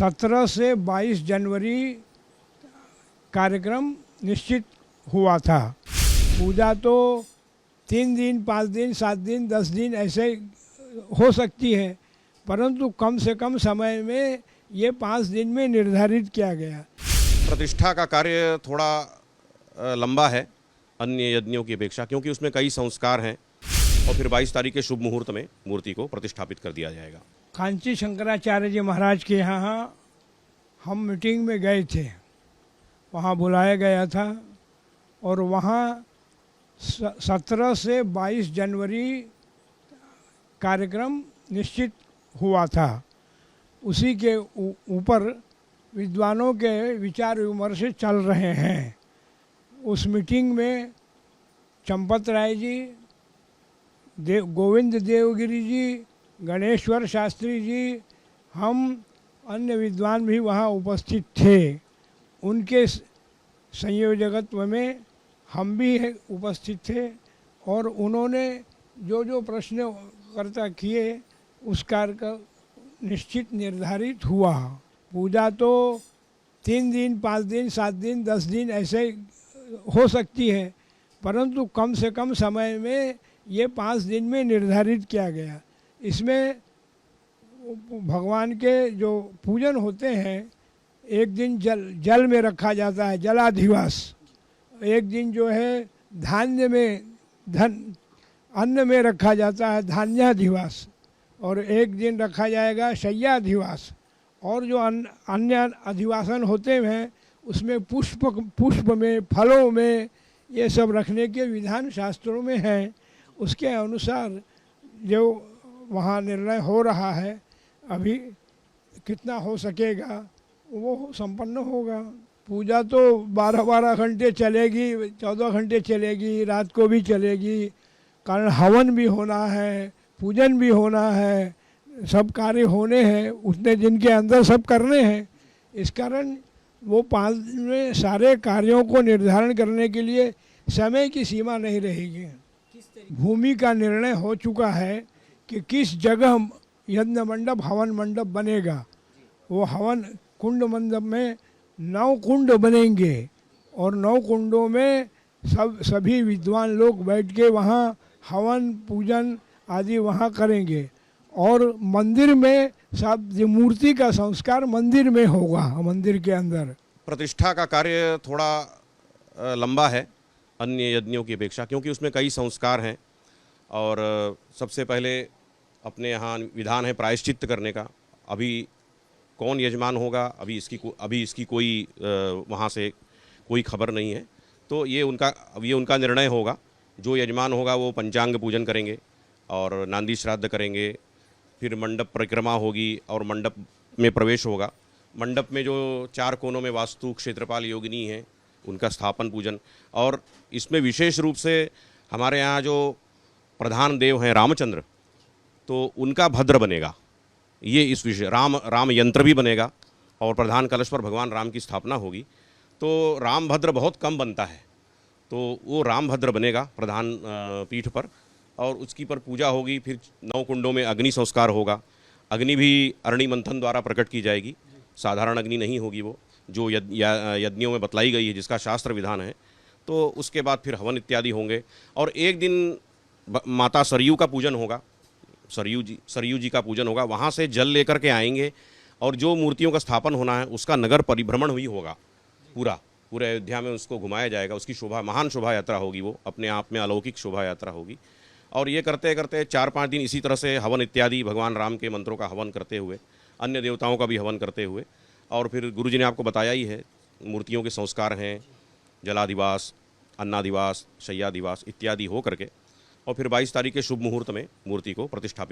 17 से 22 जनवरी कार्यक्रम निश्चित हुआ था। पूजा तो 3 दिन, 5 दिन, 7 दिन, 10 दिन ऐसे हो सकती है, परंतु कम से कम समय में ये 5 दिन में निर्धारित किया गया। प्रतिष्ठा का कार्य थोड़ा लंबा है अन्य यज्ञों की अपेक्षा, क्योंकि उसमें कई संस्कार हैं और फिर 22 तारीख के शुभ मुहूर्त में मूर्ति को प्रतिष्ठापित कर दिया जाएगा। कांची शंकराचार्य जी महाराज के यहाँ हम मीटिंग में गए थे, वहाँ बुलाया गया था और वहाँ 17 से 22 जनवरी कार्यक्रम निश्चित हुआ था। उसी के ऊपर विद्वानों के विचार विमर्श चल रहे हैं। उस मीटिंग में चंपत राय जी, गोविंद देवगिरी जी, गणेश्वर शास्त्री जी, हम अन्य विद्वान भी वहाँ उपस्थित थे। उनके संयोजकत्व में हम भी उपस्थित थे और उन्होंने जो जो प्रश्नकर्ता किए उस कार्य का निश्चित निर्धारित हुआ। पूजा तो 3 दिन, 5 दिन, 7 दिन, 10 दिन ऐसे हो सकती है, परंतु कम से कम समय में ये 5 दिन में निर्धारित किया गया। इसमें भगवान के जो पूजन होते हैं, एक दिन जल में रखा जाता है, जलाधिवास। एक दिन जो है धान्य में अन्न में रखा जाता है, धान्याधिवास। और एक दिन रखा जाएगा शय्याधिवास। और जो अन्य अधिवासन होते हैं उसमें पुष्प में, फलों में, ये सब रखने के विधान शास्त्रों में हैं। उसके अनुसार जो वहाँ निर्णय हो रहा है, अभी कितना हो सकेगा वो संपन्न होगा। पूजा तो 12-12 घंटे चलेगी, 14 घंटे चलेगी, रात को भी चलेगी, कारण हवन भी होना है, पूजन भी होना है, सब कार्य होने हैं, उतने दिन के अंदर सब करने हैं। इस कारण वो 5 दिन में सारे कार्यों को निर्धारण करने के लिए समय की सीमा नहीं रहेगी। भूमि का निर्णय हो चुका है कि किस जगह यज्ञ मंडप, हवन मंडप बनेगा। वो हवन कुंड मंडप में 9 कुंड बनेंगे और 9 कुंडों में सभी विद्वान लोग बैठ के वहाँ हवन पूजन आदि वहाँ करेंगे। और मंदिर में सब मूर्ति का संस्कार मंदिर में होगा, मंदिर के अंदर। प्रतिष्ठा का कार्य थोड़ा लंबा है अन्य यज्ञों की अपेक्षा, क्योंकि उसमें कई संस्कार हैं और सबसे पहले अपने यहाँ विधान है प्रायश्चित्त करने का। अभी कौन यजमान होगा अभी इसकी कोई वहाँ से कोई खबर नहीं है, तो ये उनका निर्णय होगा। जो यजमान होगा वो पंचांग पूजन करेंगे और नांदी श्राद्ध करेंगे, फिर मंडप परिक्रमा होगी और मंडप में प्रवेश होगा। मंडप में जो 4 कोनों में वास्तु क्षेत्रपाल योगिनी है उनका स्थापन पूजन। और इसमें विशेष रूप से हमारे यहाँ जो प्रधान देव हैं रामचंद्र, तो उनका भद्र बनेगा। ये इस विषय राम यंत्र भी बनेगा और प्रधान कलश पर भगवान राम की स्थापना होगी। तो राम भद्र बहुत कम बनता है, तो वो राम भद्र बनेगा प्रधान पीठ पर और उसकी पर पूजा होगी। फिर 9 कुंडों में अग्नि संस्कार होगा। अग्नि भी अरणि मंथन द्वारा प्रकट की जाएगी, साधारण अग्नि नहीं होगी, वो जो यज्ञों में बतलाई गई है, जिसका शास्त्र विधान है। तो उसके बाद फिर हवन इत्यादि होंगे और एक दिन माता सरयू का पूजन होगा, सरयू जी का पूजन होगा। वहाँ से जल लेकर के आएंगे और जो मूर्तियों का स्थापन होना है उसका नगर परिभ्रमण भी होगा। पूरे अयोध्या में उसको घुमाया जाएगा। उसकी महान शोभा यात्रा होगी, वो अपने आप में अलौकिक शोभा यात्रा होगी। और ये करते करते 4-5 दिन इसी तरह से हवन इत्यादि, भगवान राम के मंत्रों का हवन करते हुए, अन्य देवताओं का भी हवन करते हुए, और फिर गुरुजी ने आपको बताया ही है मूर्तियों के संस्कार हैं, जलाधिवास, अन्नाधिवास, शय्याधिवास इत्यादि हो करके, और फिर 22 तारीख के शुभ मुहूर्त में मूर्ति को प्रतिष्ठापित